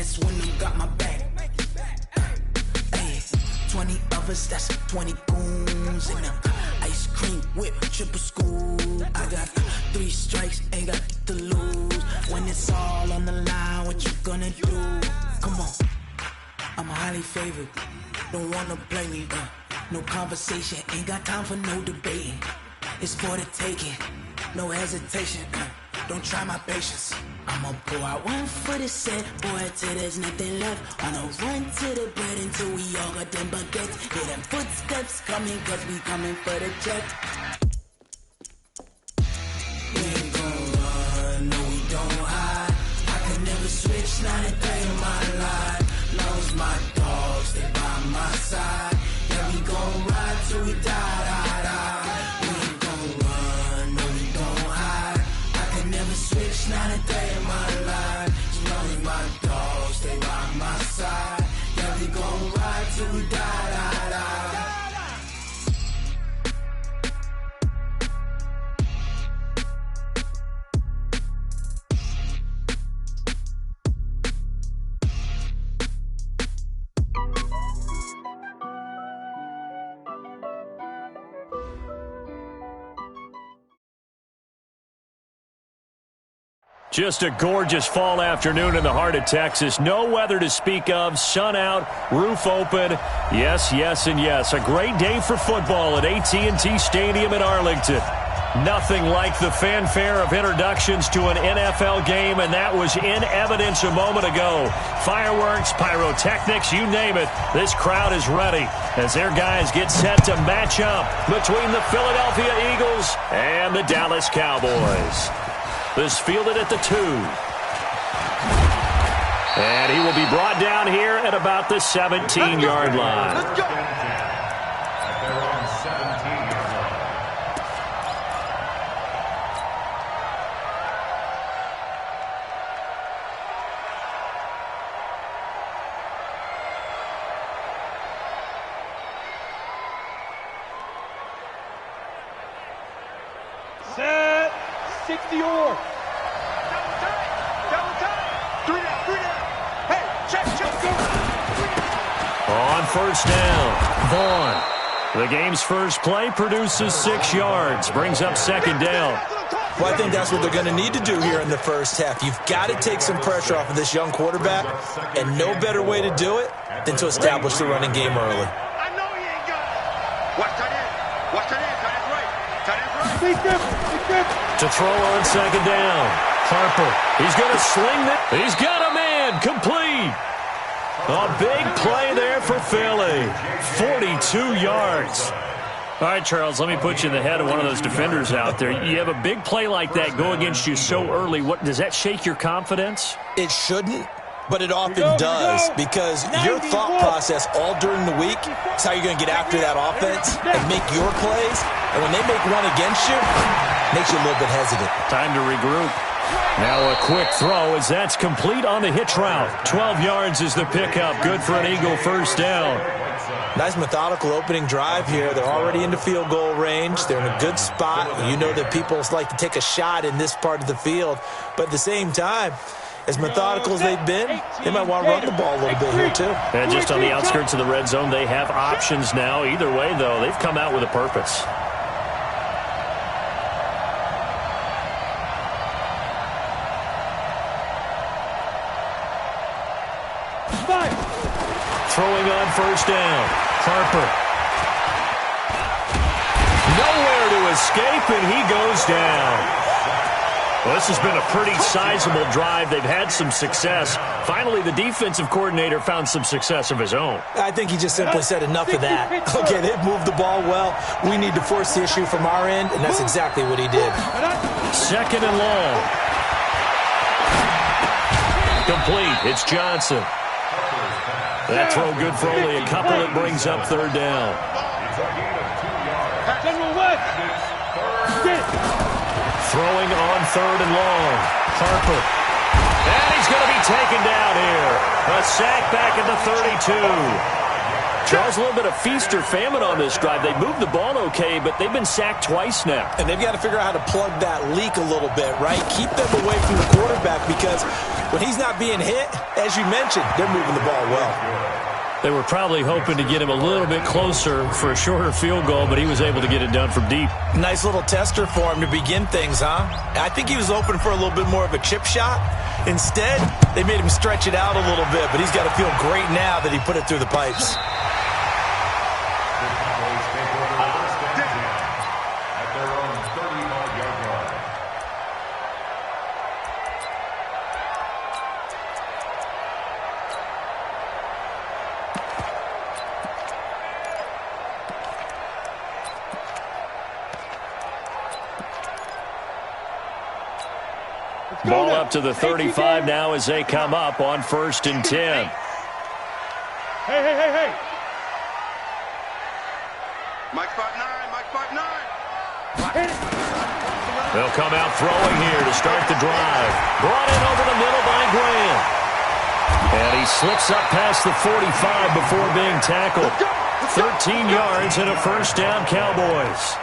that's when I got my back. Hey, 20 of us, that's 20 goons in them. Ice cream whip, triple scoop. I got 3 strikes, ain't got to lose. When it's all on the line, what you gonna do? Come on, I'm highly favored. Don't wanna blame me, no conversation, ain't got time for no debating. It's for the taking, no hesitation, don't try my patience. I'ma pull out one foot and set, boy, till there's nothing left. On a run to the bread until we all got them baguettes. Hear them footsteps coming, cause we coming for the check. We ain't gon' run, no we don't hide. I can never switch, not a day in my life. Long as my dogs, they by my side. Yeah, we gon' ride till we die, die, die. We ain't gon' run, no we don't hide. I can never switch, not a day in my life. As long as my dogs, stay by my side. Yeah, we gon' ride till we die, die, die. Just a gorgeous fall afternoon in the heart of Texas. No weather to speak of. Sun out, roof open. Yes, yes, and yes. A great day for football at AT&T Stadium in Arlington. Nothing like the fanfare of introductions to an NFL game, and that was in evidence a moment ago. Fireworks, pyrotechnics, you name it. This crowd is ready as their guys get set to match up between the Philadelphia Eagles and the Dallas Cowboys. This fielded at the 2. And he will be brought down here at about the 17-yard line. Let's go. Set. 60-yard. Double time. 3 down. Hey, check, go. On first down, Vaughn. The game's first play produces 6 yards, brings up second down. Well, I think that's what they're going to need to do here in the first half. You've got to take some pressure off of this young quarterback, and no better way to do it than to establish the running game early. I know he ain't got it. Watch tight end. Tight end's right. Big grip. To throw on second down, Harper. He's going to sling that. He's got a man. Complete. A big play there for Philly. 42 yards. All right, Charles, let me put you in the head of one of those defenders out there. You have a big play like that go against you so early. What does that shake your confidence? It shouldn't, but it often does, because your thought process all during the week is how you're going to get after that offense and make your plays. And when they make one against you, it makes you a little bit hesitant. Time to regroup. Now a quick throw as that's complete on the hitch route. 12 yards is the pickup. Good for an Eagle first down. Nice methodical opening drive here. They're already into field goal range. They're in a good spot. You know that people like to take a shot in this part of the field. But at the same time, as methodical as they've been, they might want to run the ball a little bit here too. And just on the outskirts of the red zone, they have options now. Either way, though, they've come out with a purpose. Throwing on first down, Harper. Nowhere to escape, and he goes down. Well, this has been a pretty sizable drive. They've had some success. Finally, the defensive coordinator found some success of his own. I think he just simply said enough of that. Okay, they've moved the ball well. We need to force the issue from our end, and that's exactly what he did. Second and long. Complete. It's Johnson. That throw good for only a couple. It brings up third down. Throwing on third and long. Harper. And he's going to be taken down here. A sack back at the 32. Charles, a little bit of feast or famine on this drive. They moved the ball okay, but they've been sacked twice now. And they've got to figure out how to plug that leak a little bit, right? Keep them away from the quarterback because when he's not being hit, as you mentioned, they're moving the ball well. They were probably hoping to get him a little bit closer for a shorter field goal, but he was able to get it done from deep. Nice little tester for him to begin things, huh? I think he was open for a little bit more of a chip shot. Instead, they made him stretch it out a little bit, but he's got to feel great now that he put it through the pipes. Ball up to the 35 now as they come up on 1st and 10. Hey. Mike 5'9", Mike 5'9". They'll come out throwing here to start the drive. Brought in over the middle by Graham. And he slips up past the 45 before being tackled. 13 yards and a first down, Cowboys.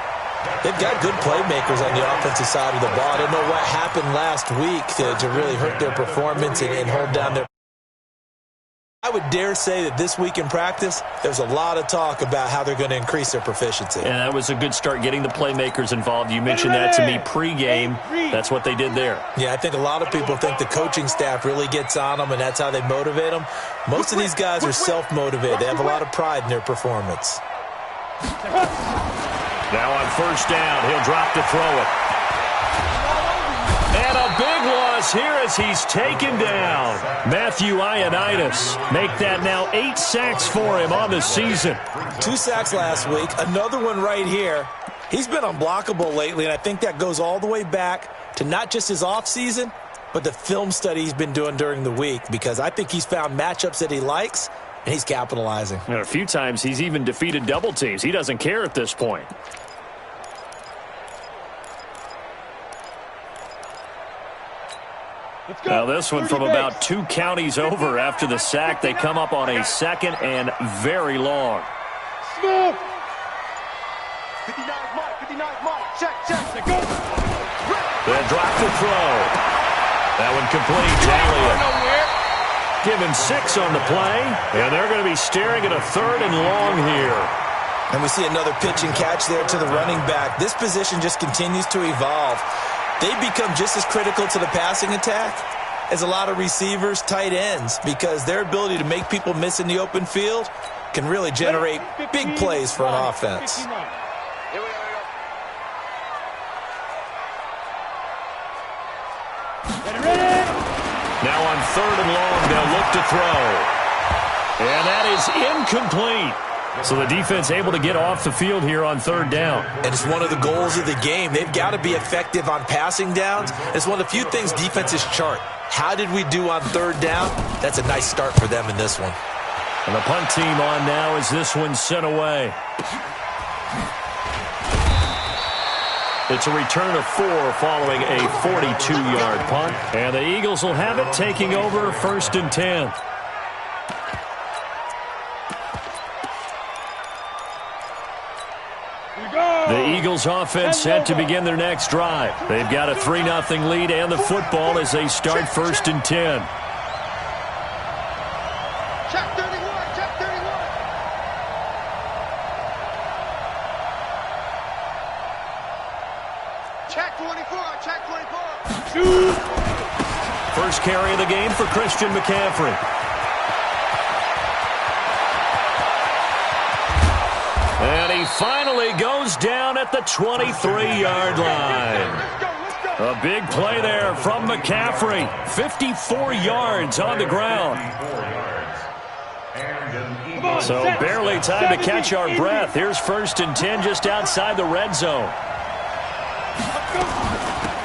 They've got good playmakers on the offensive side of the ball. I don't know what happened last week to really hurt their performance and hold down their... I would dare say that this week in practice, there's a lot of talk about how they're going to increase their proficiency. And that was a good start getting the playmakers involved. You mentioned that to me pregame. That's what they did there. Yeah, I think a lot of people think the coaching staff really gets on them, and that's how they motivate them. Most of these guys are self-motivated. They have a lot of pride in their performance. Now on 1st down, he'll drop to throw it. And a big loss here as he's taken down. Matthew Ioannidis make that now 8 sacks for him on the season. 2 sacks last week, another one right here. He's been unblockable lately, and I think that goes all the way back to not just his offseason, but the film study he's been doing during the week, because I think he's found matchups that he likes, and he's capitalizing. And a few times he's even defeated double teams. He doesn't care at this point. Now this one from about 2 counties over after the sack. They come up on a 2nd and very long. Smooth. 59 Mike, check, go. Then drop to throw. That one complete to Elliott. Given 6 on the play, and they're going to be staring at a 3rd and long here. And we see another pitch and catch there to the running back. This position just continues to evolve. They become just as critical to the passing attack as a lot of receivers, tight ends, because their ability to make people miss in the open field can really generate big plays for an offense. Here we go. Now on 3rd and long, they'll look to throw. And that is incomplete. So the defense able to get off the field here on 3rd down. And it's one of the goals of the game. They've got to be effective on passing downs. It's one of the few things defenses chart. How did we do on 3rd down? That's a nice start for them in this one. And the punt team on now as this one's sent away. It's a return of 4 following a 42-yard punt. And the Eagles will have it, taking over 1st and 10. The Eagles offense set to begin their next drive. They've got a 3-0 lead and the football as they start 1st and 10. Check 31. Check 24. First carry of the game for Christian McCaffrey. And he finally goes down at the 23-yard line. A big play there from McCaffrey. 54 yards on the ground. So barely time to catch our breath. Here's 1st and 10 just outside the red zone.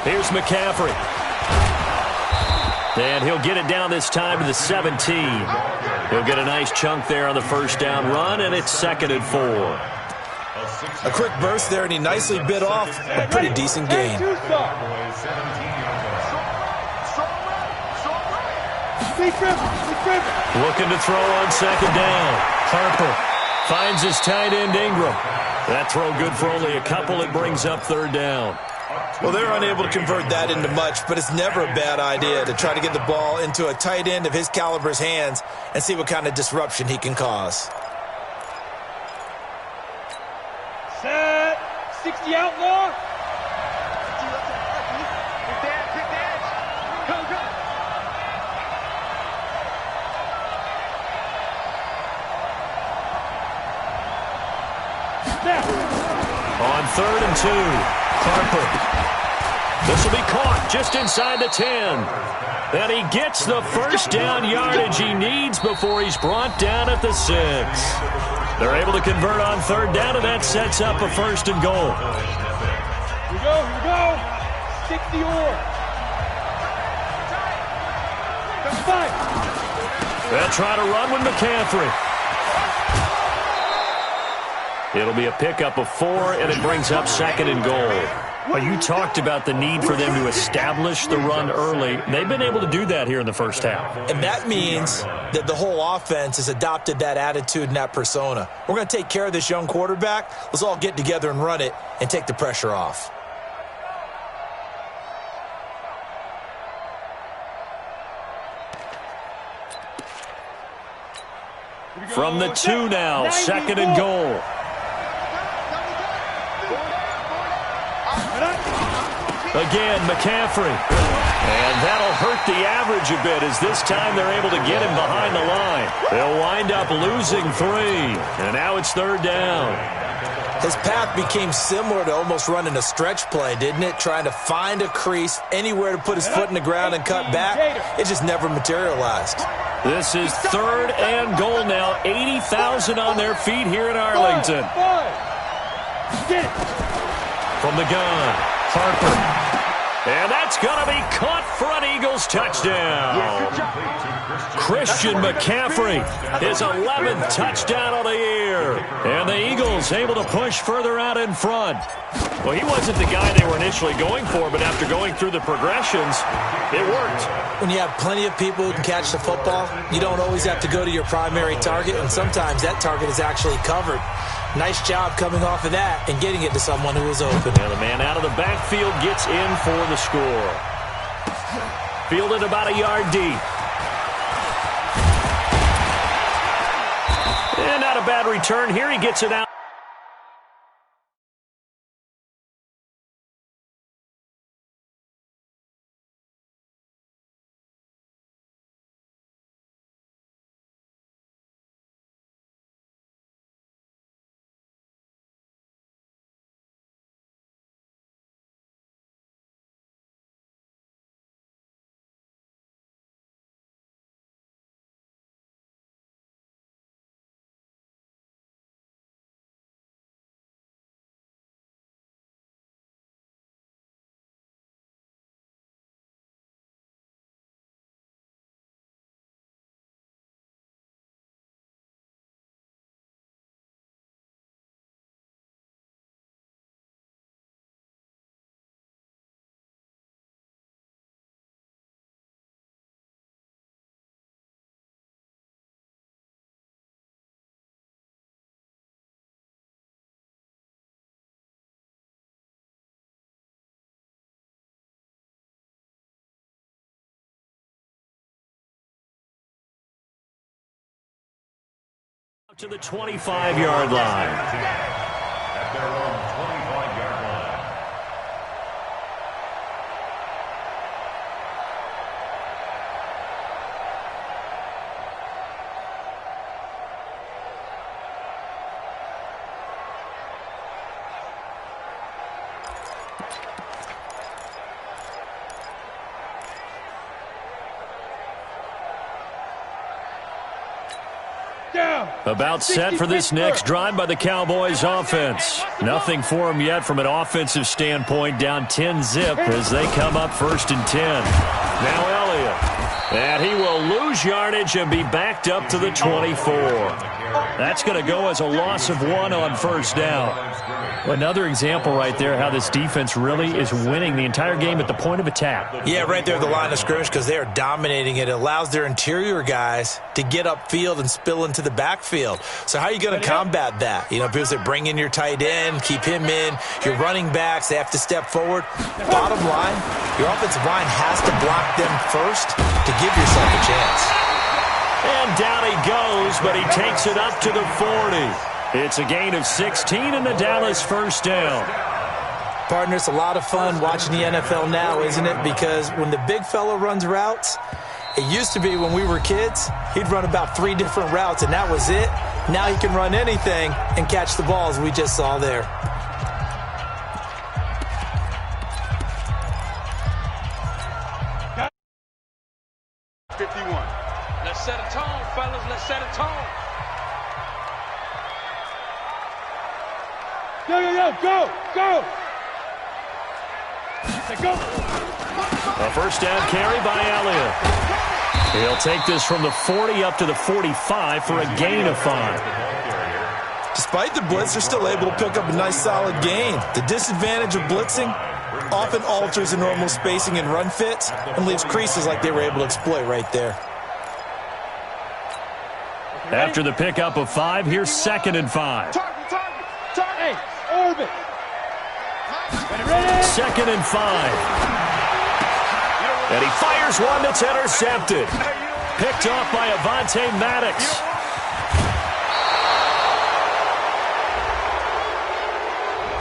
Here's McCaffrey. And he'll get it down this time to the 17. He'll get a nice chunk there on the 1st down run, and it's 2nd and 4. A quick burst there, and he nicely bit off a pretty decent gain. Looking to throw on 2nd down. Harper Finds his tight end, Ingram. That throw good for only a couple. It brings up third down. Well, they're unable to convert that into much, but it's never a bad idea to try to get the ball into a tight end of his caliber's hands and see what kind of disruption he can cause. Set. 60 outlaw. On 3rd and 2, Harper. This will be caught just inside the 10. And he gets the first down yardage he needs before he's brought down at the 6. They're able to convert on 3rd down, and that sets up a 1st and goal. Here we go. 60 or. They'll try to run with McCaffrey. It'll be a pickup of 4, and it brings up 2nd and goal. Well, you talked about the need for them to establish the run early. They've been able to do that here in the first half. And that means that the whole offense has adopted that attitude and that persona. We're going to take care of this young quarterback. Let's all get together and run it and take the pressure off. From the 2 now, 2nd and goal. Again, McCaffrey. And that'll hurt the average a bit as this time they're able to get him behind the line. They'll wind up losing 3. And now it's 3rd down. His path became similar to almost running a stretch play, didn't it? Trying to find a crease, anywhere to put his foot in the ground and cut back. It just never materialized. This is 3rd and goal now. 80,000 on their feet here in Arlington. From the gun, Harper. And that's going to be caught for an Eagles touchdown. Christian McCaffrey, his 11th touchdown of the year. And the Eagles able to push further out in front. Well, he wasn't the guy they were initially going for, but after going through the progressions, it worked. When you have plenty of people who can catch the football, you don't always have to go to your primary target, and sometimes that target is actually covered. Nice job coming off of that and getting it to someone who was open. And the man out of the backfield gets in for the score. Fielded about a yard deep. And not a bad return here. He gets it out. To the 25-yard line. At their own 25-yard line. About set for this next drive by the Cowboys offense. Nothing for them yet from an offensive standpoint. Down 10-zip as they come up 1st and 10. Now Elliott. And he will lose yardage and be backed up to the 24. That's going to go as a loss of 1 on 1st down. Another example right there how this defense really is winning the entire game at the point of attack. Yeah, right there at the line of scrimmage because they are dominating it. It allows their interior guys to get upfield and spill into the backfield. So how are you going to combat that? You know, people say bring in your tight end, keep him in. Your running backs, they have to step forward. Bottom line, your offensive line has to block them first to give yourself a chance. And down he goes, but he takes it up to the 40. It's a gain of 16 and the Dallas first down. Partner, it's a lot of fun watching the NFL now, isn't it? Because when the big fella runs routes, it used to be when we were kids, he'd run about 3 different routes, and that was it. Now he can run anything and catch the balls we just saw there. Let's set a tone, fellas. Let's set a tone. Go. Go. A first down carry by Elliott. He'll take this from the 40 up to the 45 for a gain of 5. Despite the blitz, they're still able to pick up a nice solid gain. The disadvantage of blitzing often alters the normal spacing and run fits and leaves creases like they were able to exploit right there. After the pickup of 5, here's 2nd and 5. Hey, orbit. 2nd and 5. And he fires one that's intercepted. Picked off by Avonte Maddox.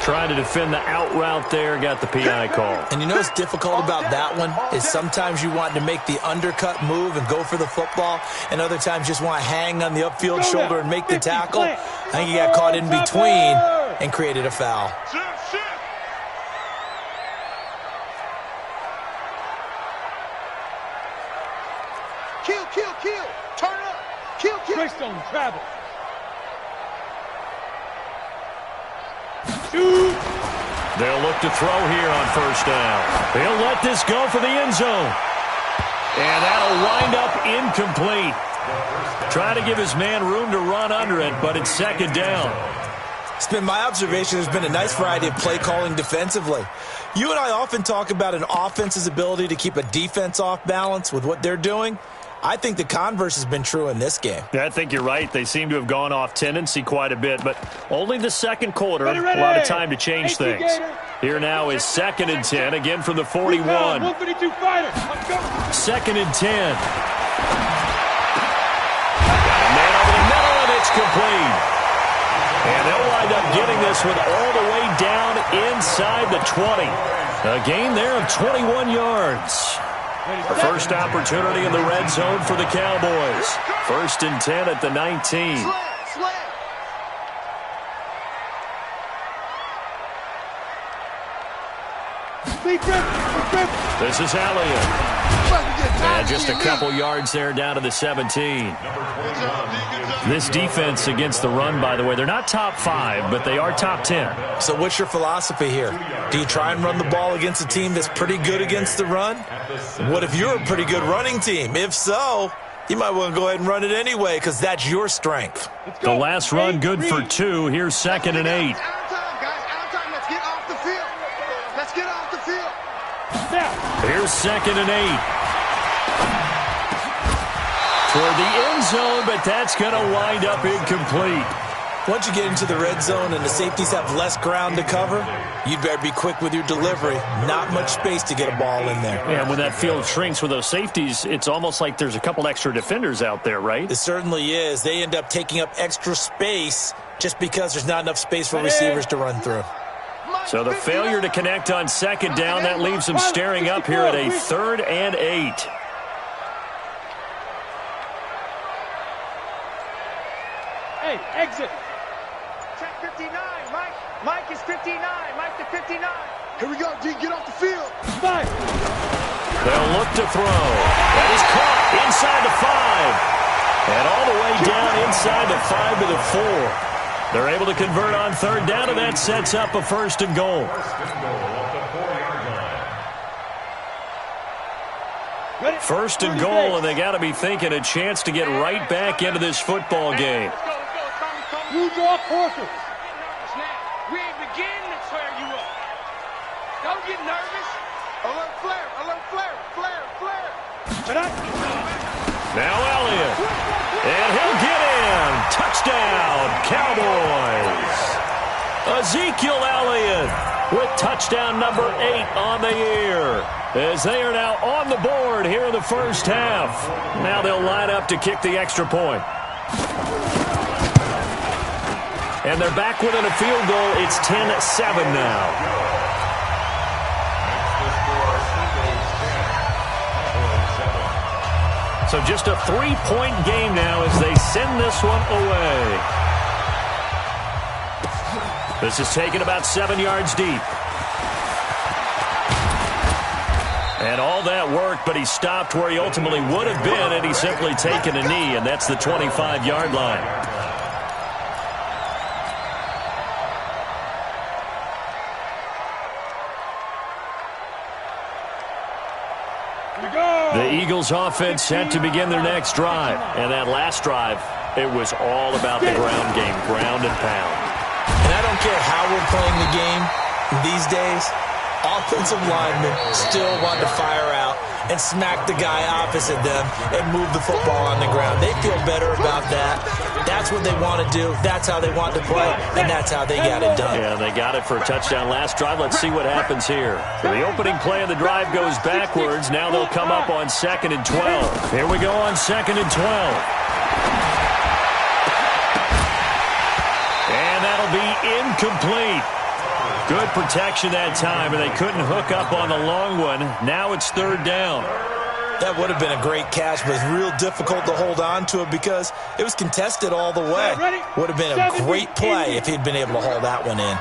Trying to defend the out route there, got the PI call. And you know what's difficult about that one is sometimes you want to make the undercut move and go for the football, and other times just want to hang on the upfield shoulder and make the tackle. I think he got caught in between and created a foul. Kill. Turn up. Kill. Greystone travel. Shoot. They'll look to throw here on first down. He'll let this go for the end zone. And that'll wind up incomplete. Trying to give his man room to run under it, but it's 2nd down. It's been my observation there's been a nice variety of play calling defensively. You and I often talk about an offense's ability to keep a defense off balance with what they're doing. I think the converse has been true in this game. Yeah, I think you're right. They seem to have gone off tendency quite a bit, but only the second quarter, a lot of time to change things. Here now is 2nd and 10, again from the 41. 152 fighter. 2nd and 10. Got a man over the middle, and it's complete. And they'll wind up getting this one all the way down inside the 20. A gain there of 21 yards. A first opportunity in the red zone for the Cowboys. 1st and 10 at the 19. This is Elliott. And just a couple yards there down to the 17. This defense against the run, by the way, they're not top 5, but they are top 10. So what's your philosophy here? Do you try and run the ball against a team that's pretty good against the run? What if you're a pretty good running team? If so, you might want to go ahead and run it anyway because that's your strength. The last run good for 2. Here's 2nd and 8. Let's get off the field. Let's get off the field. Here's 2nd and 8. Toward the end zone, but that's going to wind up incomplete. Once you get into the red zone and the safeties have less ground to cover, you'd better be quick with your delivery. Not much space to get a ball in there. And when that field shrinks with those safeties, it's almost like there's a couple extra defenders out there, right? It certainly is. They end up taking up extra space just because there's not enough space for receivers to run through. So the failure to connect on 2nd down, that leaves them staring up here at a 3rd and 8. Hey, exit. Check 59, Mike. Mike is 59. Mike to 59. Here we go, D. Get off the field. 5. They'll look to throw. That is caught inside the 5. And all the way down inside the 5 to the 4. They're able to convert on 3rd down, and that sets up a 1st and goal. First and goal, and they got to be thinking a chance to get right back into this football game. Use your horses. We ain't again to tear you up. Don't get nervous. Alert flare, alert flare, flare, flare. Now Elliott. And he'll get in. Touchdown, Cowboys. Ezekiel Elliott with touchdown number 8 on the year, as they are now on the board here in the first half. Now they'll line up to kick the extra point. And they're back within a field goal. It's 10-7 now. So just a 3-point game now as they send this one away. This is taken about 7 yards deep. And all that worked, but he stopped where he ultimately would have been, and he's simply taken a knee, and that's the 25-yard line. The Eagles offense set to begin their next drive. And that last drive, it was all about the ground game, ground and pound. And I don't care how we're playing the game these days, offensive linemen still want to fire out and smack the guy opposite them and move the football on the ground. They feel better about that. That's what they want to do. That's how they want to play, and that's how they got it done. Yeah, they got it for a touchdown last drive. Let's see what happens here. The opening play of the drive goes backwards. Now they'll come up on 2nd and 12. Here we go on 2nd and 12. And that'll be incomplete. Good protection that time, and they couldn't hook up on the long one. Now it's 3rd down. That would have been a great catch, but it's real difficult to hold on to it because it was contested all the way. Would have been a great play if he'd been able to hold that one in.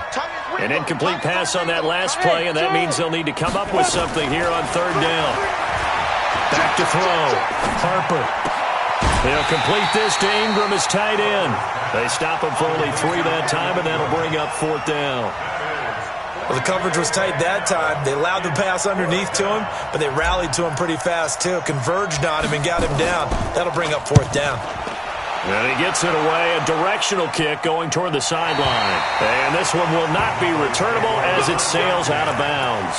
An incomplete pass on that last play, and that means they'll need to come up with something here on 3rd down. Back to throw. Harper. They'll complete this to Ingram as tight end. They stop him for only 3 that time, and that'll bring up 4th down. Well, the coverage was tight that time. They allowed the pass underneath to him, but they rallied to him pretty fast, too. Converged on him and got him down. That'll bring up 4th down. And he gets it away. A directional kick going toward the sideline. And this one will not be returnable as it sails out of bounds.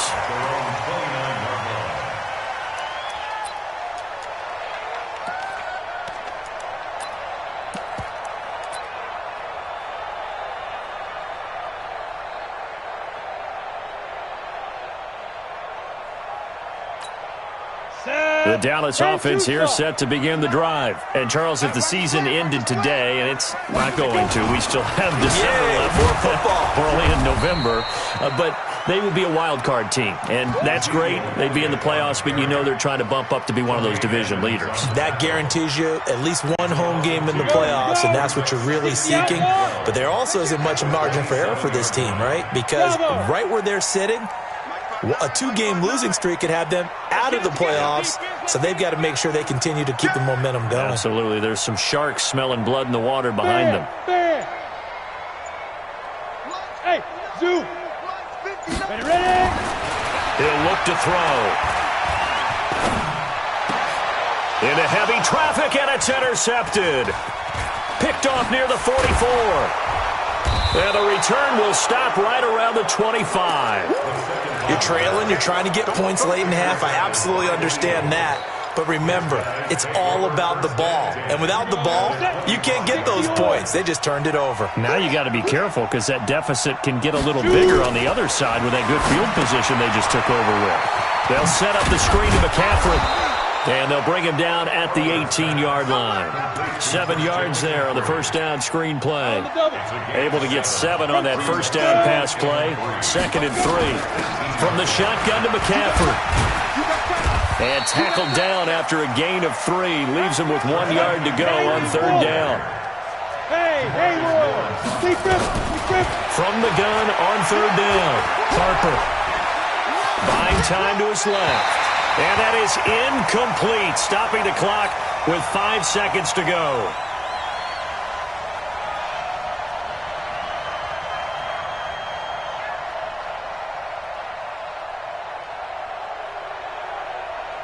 The Dallas offense here set to begin the drive. And, Charles, if the season ended today, and it's not going to, we still have December left. More football. We're only in November. But they would be a wild card team. And that's great. They'd be in the playoffs, but you know they're trying to bump up to be one of those division leaders. That guarantees you at least one home game in the playoffs, and that's what you're really seeking. But there also isn't much margin for error for this team, right? Because right where they're sitting, a 2-game losing streak could have them out of the playoffs, so they've got to make sure they continue to keep the momentum going. Absolutely. There's some sharks smelling blood in the water behind them. Hey, Zoo. Ready? He'll look to throw. Into heavy traffic, and it's intercepted. Picked off near the 44. And the return will stop right around the 25. You're trailing. You're trying to get points late in half. I absolutely understand that. But remember, it's all about the ball. And without the ball, you can't get those points. They just turned it over. Now you got to be careful because that deficit can get a little bigger on the other side with that good field position they just took over with. They'll set up the screen to McCaffrey. And they'll bring him down at the 18-yard line. 7 yards there on the first down screen play. Able to get 7 on that first down pass play. 2nd and 3. From the shotgun to McCaffrey. And tackled down after a gain of 3. Leaves him with 1 yard to go on 3rd down. From the gun on 3rd down. Harper. Buying time to his left. And that is incomplete, stopping the clock with 5 seconds to go.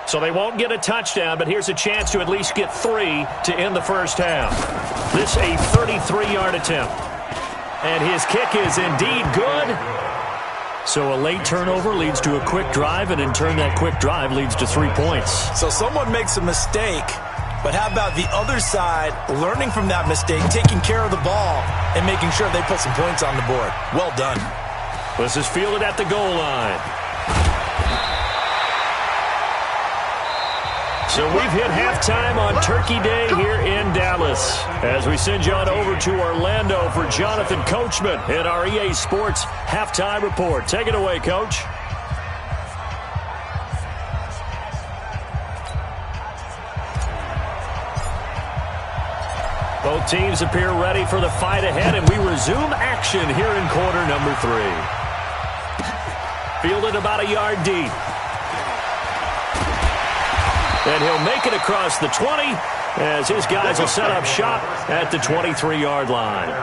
So they won't get a touchdown, but here's a chance to at least get 3 to end the first half. This a 33-yard attempt. And his kick is indeed good. So a late turnover leads to a quick drive, and in turn that quick drive leads to 3 points. So someone makes a mistake, but how about the other side learning from that mistake, taking care of the ball, and making sure they put some points on the board? Well done. This is fielded at the goal line. So we've hit halftime on Turkey Day here in Dallas. As we send you on over to Orlando for Jonathan Coachman in our EA Sports Halftime Report. Take it away, Coach. Both teams appear ready for the fight ahead, and we resume action here in quarter number 3. Fielded about a yard deep. And he'll make it across the 20 as his guys will set up shop at the 23-yard line.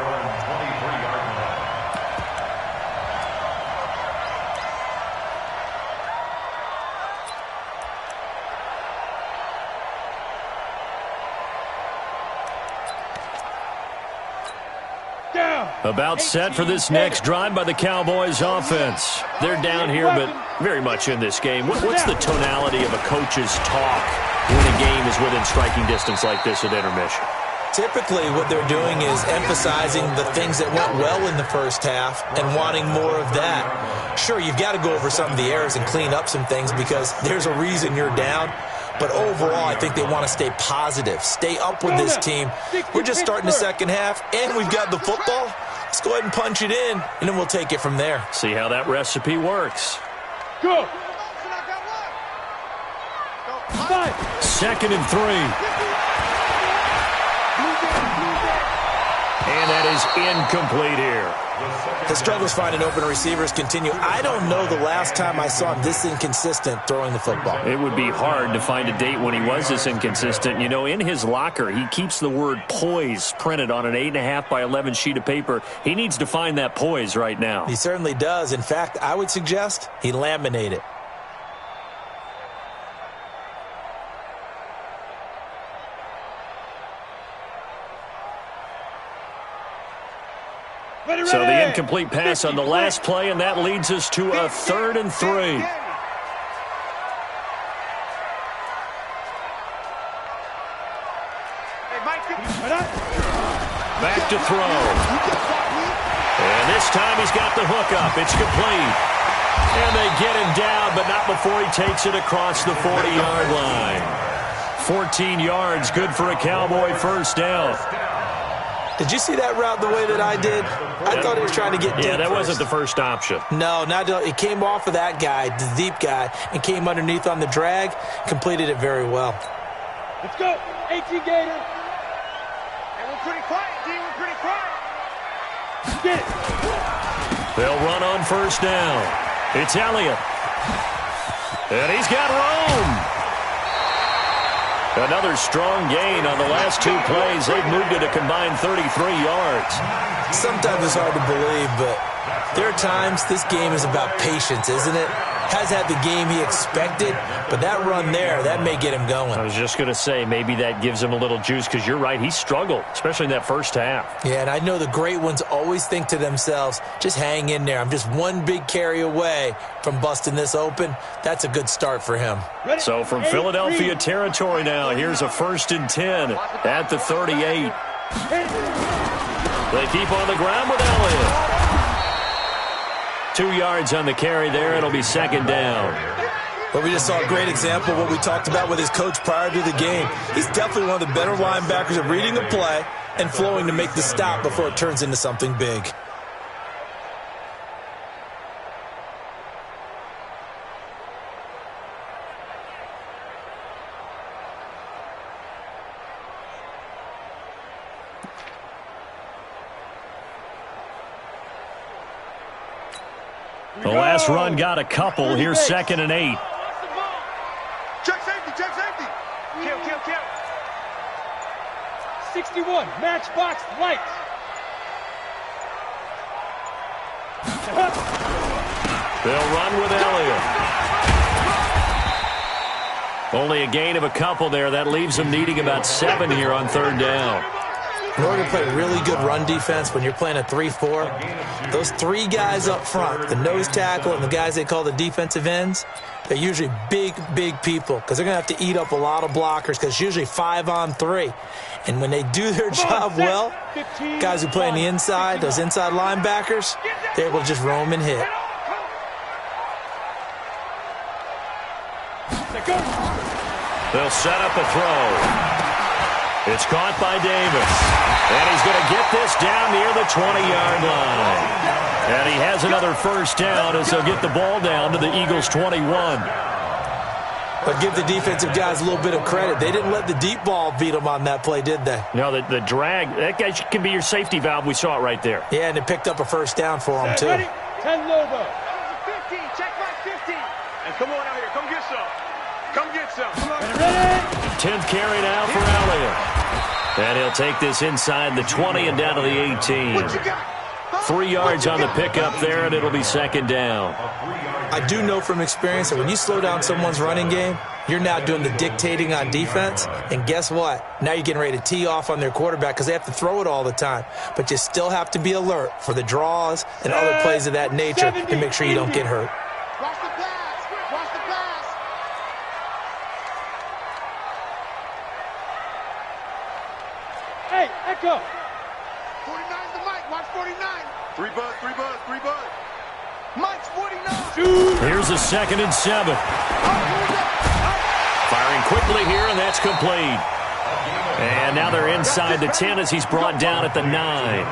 About set for this next drive by the Cowboys offense. They're down here, but very much in this game. What's the tonality of a coach's talk when a game is within striking distance like this at intermission? Typically, what they're doing is emphasizing the things that went well in the first half and wanting more of that. Sure, you've got to go over some of the errors and clean up some things because there's a reason you're down. But overall, I think they want to stay positive, stay up with this team. We're just starting the second half, and we've got the football. Let's go ahead and punch it in, and then we'll take it from there. See how that recipe works. Go. 2nd and 3. And that is incomplete here. The struggles finding open receivers continue. I don't know the last time I saw him this inconsistent throwing the football. It would be hard to find a date when he was this inconsistent. You know, in his locker, he keeps the word poise printed on an 8.5 by 11 sheet of paper. He needs to find that poise right now. He certainly does. In fact, I would suggest he laminate it. So the incomplete pass on the last play, and that leads us to a 3rd and 3. Back to throw. And this time he's got the hook up. It's complete. And they get him down, but not before he takes it across the 40-yard line. 14 yards, good for a Cowboy first down. Did you see that route the way that I did? I thought he was trying to get deep. Yeah, that first. wasn't the first option. No, it came off of that guy, the deep guy, and came underneath on the drag, completed it very well. Let's go, 18 Gator. And we're pretty quiet, D. We're pretty quiet. Get it. They'll run on first down. It's Elliott. And he's got room. Another strong gain on the last 2 plays. They've moved it a combined 33 yards. Sometimes it's hard to believe, but there are times this game is about patience, isn't it? Has had the game he expected, but that run there, that may get him going. I was just going to say, maybe that gives him a little juice, because you're right, he struggled, especially in that first half. Yeah, and I know the great ones always think to themselves, just hang in there. I'm just one big carry away from busting this open. That's a good start for him. So from Philadelphia territory now, here's a 1st and 10 at the 38. They keep on the ground with Elliott. 2 yards on the carry there. It'll be 2nd down. But we just saw a great example of what we talked about with his coach prior to the game. He's definitely one of the better linebackers at reading a play and flowing to make the stop before it turns into something big. The last run got a couple. Here's 2nd and 8. Check safety, check safety. Kill. 61, matchbox lights. They'll run with Elliott. Only a gain of a couple there. That leaves them needing about 7 here on 3rd down. In order to play really good run defense when you're playing a 3-4, those three guys up front, the nose tackle and the guys they call the defensive ends, they're usually big, big people because they're going to have to eat up a lot of blockers because it's usually 5-on-3. And when they do their job well, guys who play on the inside, those inside linebackers, they're able to just roam and hit. They'll set up a throw. It's caught by Davis. And he's going to get this down near the 20-yard line. And he has another first down as they'll get the ball down to the Eagles' 21. But give the defensive guys a little bit of credit. They didn't let the deep ball beat them on that play, did they? No, the drag, that guy can be your safety valve. We saw it right there. Yeah, and it picked up a first down for them, too. Ready? 10 Lobo. 15, check my 50. And come on out here, come get some. Come get some. Come on. Ready? 10th carry now for Elliott. And he'll take this inside the 20 and down to the 18. What you got? 3 yards on the pickup there, and it'll be second down. I do know from experience that when you slow down someone's running game, you're now doing the dictating on defense. And guess what? Now you're getting ready to tee off on their quarterback because they have to throw it all the time. But you still have to be alert for the draws and other plays of that nature to make sure you don't get hurt. Watch the pass. Watch the pass. Hey, Echo. 49's the mic. Watch 49. 3 buzz, 3 buzz, 3 buzz. Mike's 49. Shoot. Here's a 2nd and 7. Firing quickly here, and that's complete. And now they're inside the 10 as he's brought down at the 9.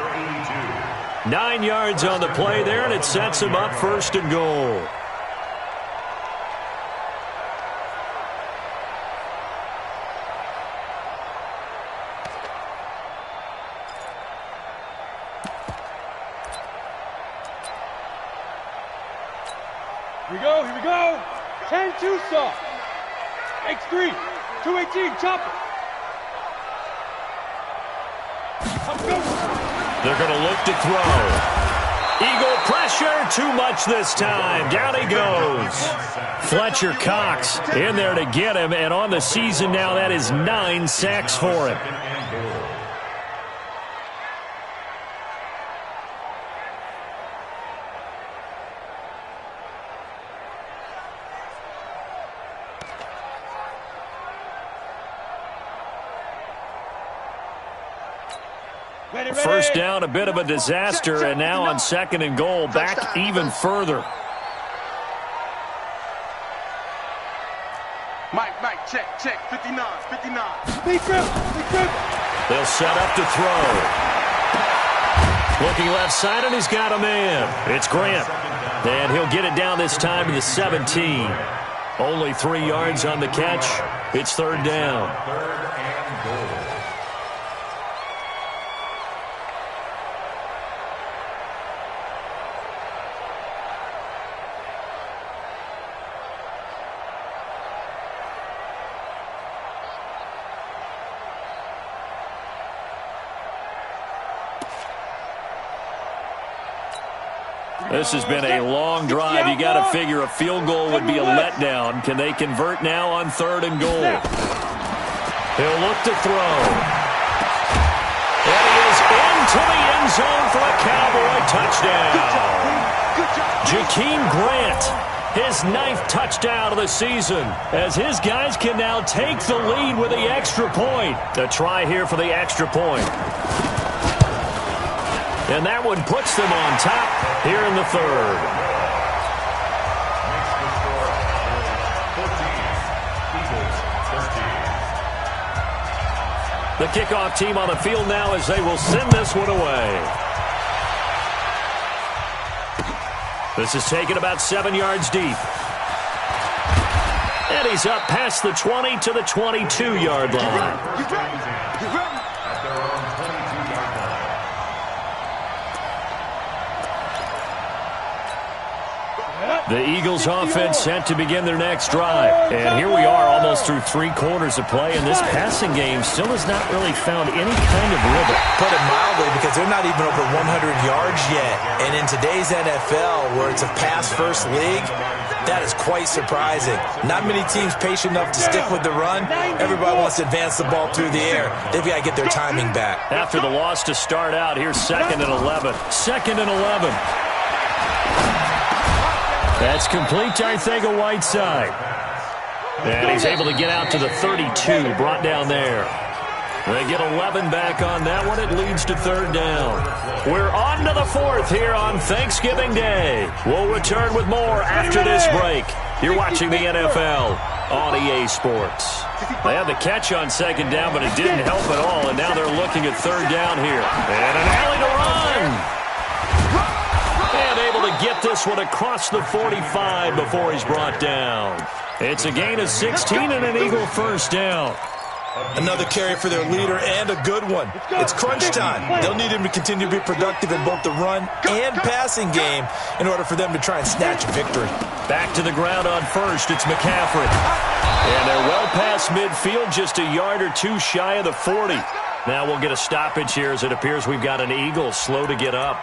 9 yards on the play there, and it sets him up 1st and goal. Here we go. 10-2 soft. X3. 218, chopper. Let's go. They're going to look to throw. Eagle pressure, too much this time. Down he goes. Fletcher Cox in there to get him, and on the season now, that is 9 sacks for him. First down, a bit of a disaster, and now on 2nd and goal, back even further. Mike, check, 59, 59. Big grip. They'll set up to throw. Looking left side, and he's got a man. It's Grant. And he'll get it down this time to the 17. Only 3 yards on the catch. It's 3rd down. This has been a long drive. You got to figure a field goal would be a letdown. Can they convert now on 3rd and goal? He'll look to throw. And he is into the end zone for a Cowboy touchdown. Jakeem Grant, his 9th touchdown of the season, as his guys can now take the lead with the extra point. A try here for the extra point. And that one puts them on top here in the 3rd. The kickoff team on the field now as they will send this one away. This is taken about 7 yards deep. And he's up past the 20 to the 22-yard line. The Eagles offense set to begin their next drive. And here we are almost through 3 quarters of play, and this passing game still has not really found any kind of rhythm. Put it mildly, because because they're not even over 100 yards yet. And in today's NFL, where it's a pass-first league, that is quite surprising. Not many teams patient enough to stick with the run. Everybody wants to advance the ball through the air. They've got to get their timing back. After the loss to start out, here's 2nd and 11. 2nd and 11. That's complete to Arcega-Whiteside. And he's able to get out to the 32, brought down there. They get 11 back on that one. It leads to 3rd down. We're on to the 4th here on Thanksgiving Day. We'll return with more after this break. You're watching the NFL on EA Sports. They had the catch on 2nd down, but it didn't help at all, and now they're looking at 3rd down here. And an alley to run. And able to get this one across the 45 before he's brought down. It's a gain of 16 and an Eagle 1st down. Another carry for their leader and a good one. It's crunch time. They'll need him to continue to be productive in both the run and passing game in order for them to try and snatch a victory. Back to the ground on 1st. It's McCaffrey. And they're well past midfield, just a yard or two shy of the 40. Now we'll get a stoppage here as it appears we've got an Eagle slow to get up.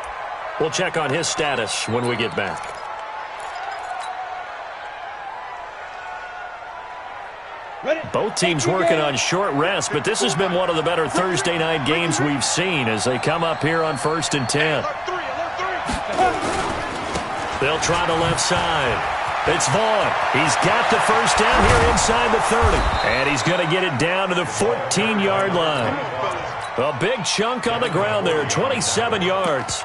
We'll check on his status when we get back. Both teams working on short rest, but this has been one of the better Thursday night games we've seen as they come up here on 1st and 10. They'll try the left side. It's Vaughn. He's got the 1st down here inside the 30. And he's going to get it down to the 14-yard line. A big chunk on the ground there, 27 yards.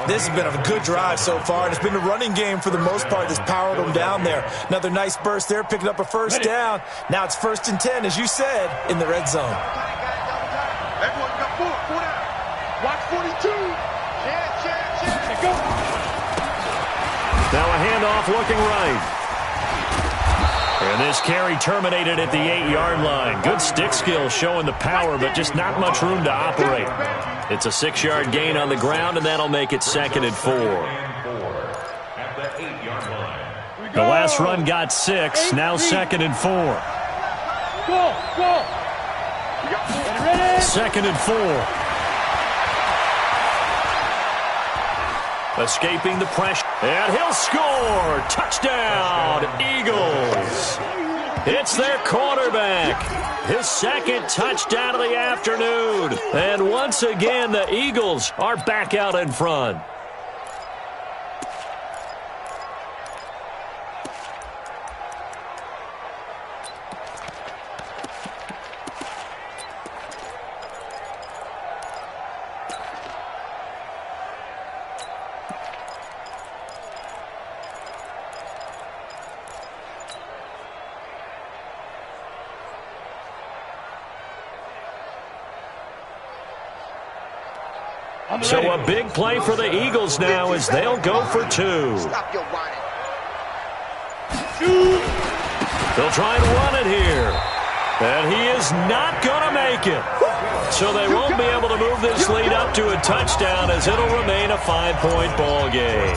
This has been a good drive so far, and it's been a running game for the most part that's powered them down there. Another nice burst there, picking up a 1st down. Now it's 1st and 10, as you said, in the red zone. Everyone got 4 down. Watch 42. Check. Go. Now a handoff looking right. And this carry terminated at the 8-yard line. Good stick skill showing the power, but just not much room to operate. It's a 6-yard gain on the ground, and that'll make it 2nd and 4. The last run got 6, now 2nd and 4. Go. 2nd and 4. Escaping the pressure. And he'll score. Touchdown, Eagles. It's their quarterback. His 2nd touchdown of the afternoon. And once again, the Eagles are back out in front. So a big play for the Eagles now as they'll go for 2. They'll try and run it here. And he is not going to make it. So they won't be able to move this lead up to a touchdown as it'll remain a 5-point ball game.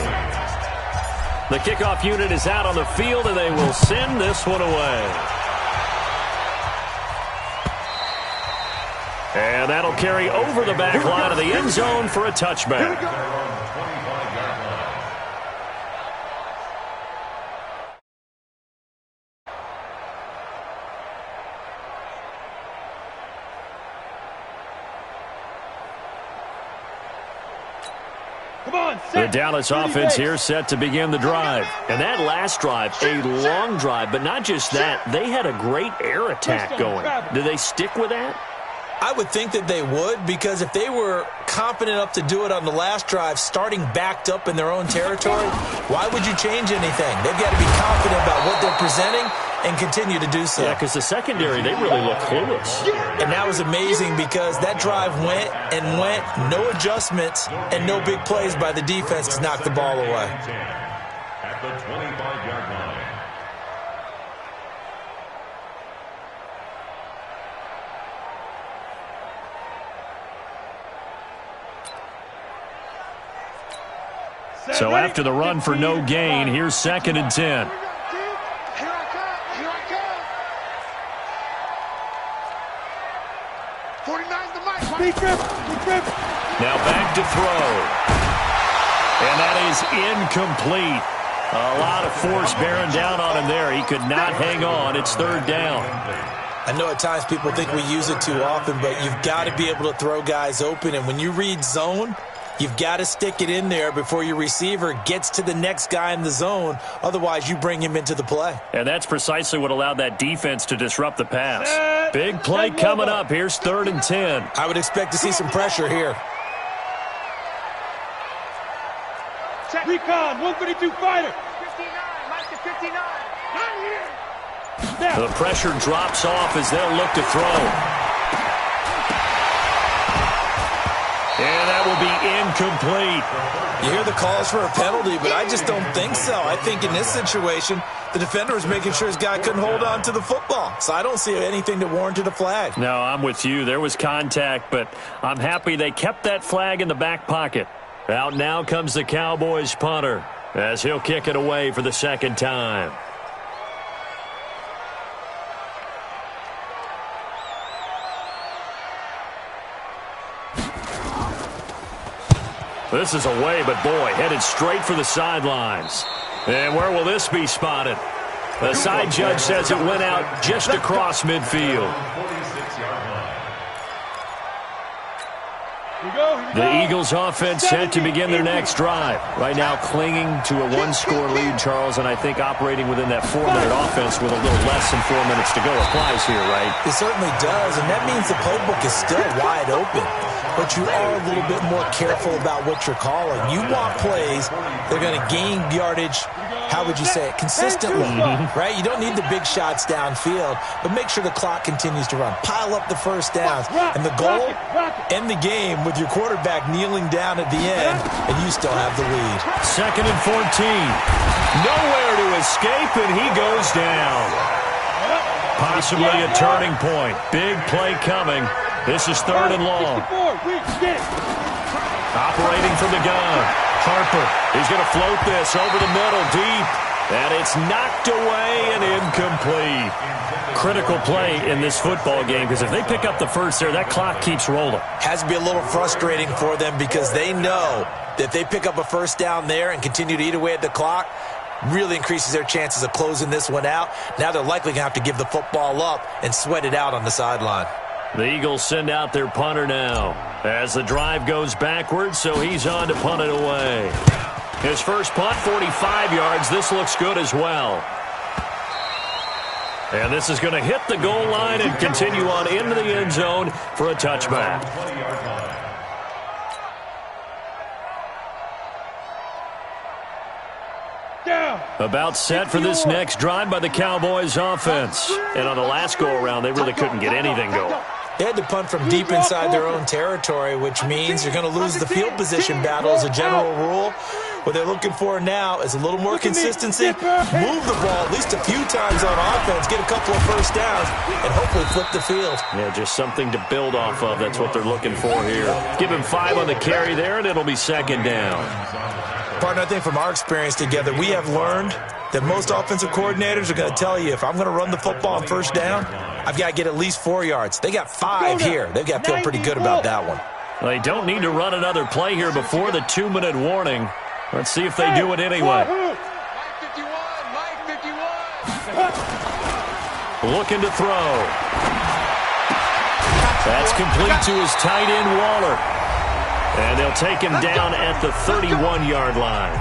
The kickoff unit is out on the field and they will send this one away. And that'll carry over the back line of the end zone for a touchback. The Dallas offense here set to begin the drive. And that last drive, a long drive, but not just that, they had a great air attack going. Do they stick with that? I would think that they would, because if they were confident enough to do it on the last drive, starting backed up in their own territory, why would you change anything? They've got to be confident about what they're presenting and continue to do so. Yeah, because the secondary, they really look clueless. And that was amazing because that drive went and went, no adjustments and no big plays by the defense to knock the ball away. At the 25-yard line. So after the run for no gain, here's 2nd and 10. Here I come. 49's the mic. Big grip. Now back to throw. And that is incomplete. A lot of force bearing down on him there. He could not hang on. It's third down. I know at times people think we use it too often, but you've got to be able to throw guys open. And when you read zone, you've got to stick it in there before your receiver gets to the next guy in the zone. Otherwise, you bring him into the play. And that's precisely what allowed that defense to disrupt the pass. Big play coming up. Here's 3rd and 10. I would expect to see some pressure here. Check. Recon, 132 fighter. 59, Mike to 59. Not here. Now. The pressure drops off as they'll look to throw. And that will be incomplete. You hear the calls for a penalty, but I just don't think so. I think in this situation, the defender was making sure his guy couldn't hold on to the football. So I don't see anything that warranted a flag. No, I'm with you. There was contact, but I'm happy they kept that flag in the back pocket. Out now comes the Cowboys punter as he'll kick it away for the second time. This is away, but boy, headed straight for the sidelines. And where will this be spotted? The side judge says it went out just across midfield. The Eagles offense set to begin their next drive. Right now clinging to a one-score lead, Charles, and I think operating within that 4-minute offense with a little less than 4 minutes to go applies here, right? It certainly does, and that means the playbook is still wide open. But you are a little bit more careful about what you're calling. You want plays that are going to gain yardage, how would you say it, consistently, right? You don't need the big shots downfield, but make sure the clock continues to run. Pile up the first downs. And the goal, end the game with your quarterback kneeling down at the end, and you still have the lead. 2nd and 14. Nowhere to escape, and he goes down. Possibly a turning point. Big play coming. This is 3rd and long. Operating from the gun. Harper, he's going to float this over the middle, deep. And it's knocked away and incomplete. Critical play in this football game, because if they pick up the first there, that clock keeps rolling. Has to be a little frustrating for them because they know that if they pick up a first down there and continue to eat away at the clock, really increases their chances of closing this one out. Now they're likely going to have to give the football up and sweat it out on the sideline. The Eagles send out their punter now as the drive goes backwards, so he's on to punt it away. His first punt, 45 yards. This looks good as well. And this is going to hit the goal line and continue on into the end zone for a touchback. About set for this next drive by the Cowboys offense. And on the last go-around, they really couldn't get anything going. They had to punt from deep inside their own territory, which means you're going to lose the field position battle as a general rule. What they're looking for now is a little more consistency, move the ball at least a few times on offense, get a couple of first downs, and hopefully flip the field. Yeah, just something to build off of. That's what they're looking for here. Give him 5 on the carry there, and it'll be 2nd down. Partner, I think from our experience together, we have learned that most offensive coordinators are going to tell you, if I'm going to run the football on first down, I've got to get at least 4 yards. They got 5 here. They've got to feel pretty good about that one. They don't need to run another play here before the 2-minute warning. Let's see if they do it anyway. Mike 51. Looking to throw. That's complete to his tight end, Waller. And they'll take him down at the 31-yard line.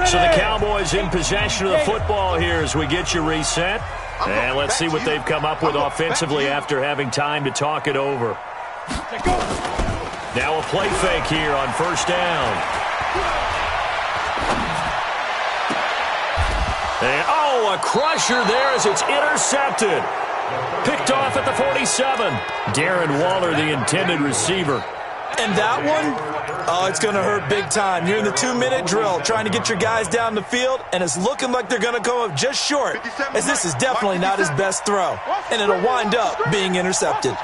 So the Cowboys in possession of the football here as we get you reset. And let's see what they've come up with offensively after having time to talk it over. Now a play fake here on first down. And, a crusher there as it's intercepted. Picked off at the 47. Darren Waller, the intended receiver. And that one, it's going to hurt big time. You're in the 2-minute drill trying to get your guys down the field, and it's looking like they're going to come up just short, as this is definitely not his best throw, and it'll wind up being intercepted.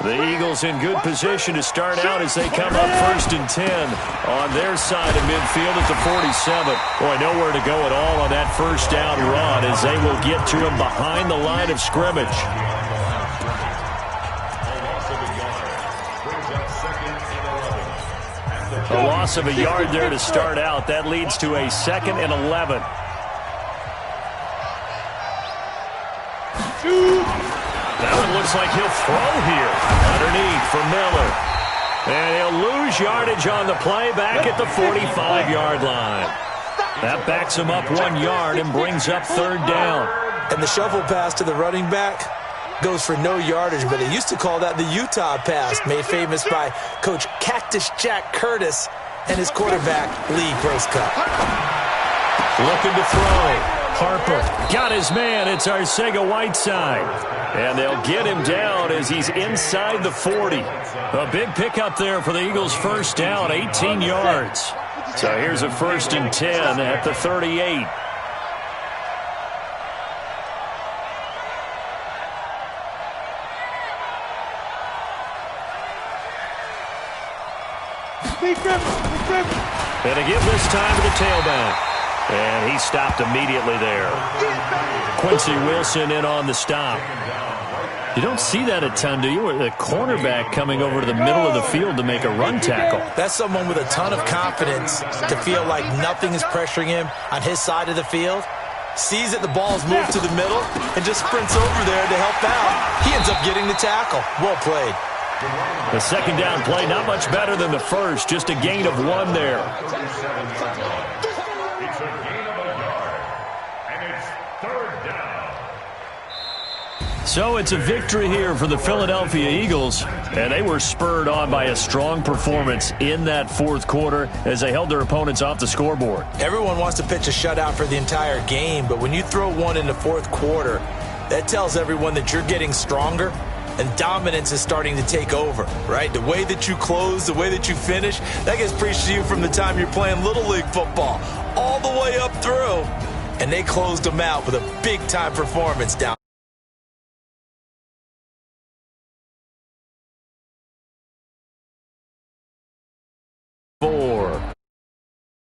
The Eagles in good position to start out as they come up 1st and 10 on their side of midfield at the 47. Boy, nowhere to go at all on that first down run as they will get to him behind the line of scrimmage. A loss of a yard there to start out. That leads to a 2nd and 11. That one looks like he'll throw here. Underneath for Miller. And he'll lose yardage on the play back at the 45-yard line. That backs him up 1 yard and brings up 3rd down. And the shuffle pass to the running back goes for no yardage, but they used to call that the Utah pass, made famous by Coach Cactus Jack Curtis and his quarterback, Lee Groscutt. Looking to throw. Harper got his man. It's Arcega-Whiteside. And they'll get him down as he's inside the 40. A big pickup there for the Eagles' first down, 18 yards. So here's a 1st and 10 at the 38. And a give this time to the tailback. And he stopped immediately there. Quincy Wilson in on the stop. You don't see that a ton, do you? The cornerback coming over to the middle of the field to make a run tackle. That's someone with a ton of confidence to feel like nothing is pressuring him on his side of the field. Sees that the ball's moved to the middle and just sprints over there to help out. He ends up getting the tackle. Well played. The 2nd down play, not much better than the first. Just a gain of 1 there. It's a gain of a yard, and it's 3rd down. So it's a victory here for the Philadelphia Eagles, and they were spurred on by a strong performance in that 4th quarter as they held their opponents off the scoreboard. Everyone wants to pitch a shutout for the entire game, but when you throw one in the 4th quarter, that tells everyone that you're getting stronger and dominance is starting to take over, right? The way that you close, the way that you finish, that gets preached to you from the time you're playing Little League football all the way up through. And they closed them out with a big-time performance down.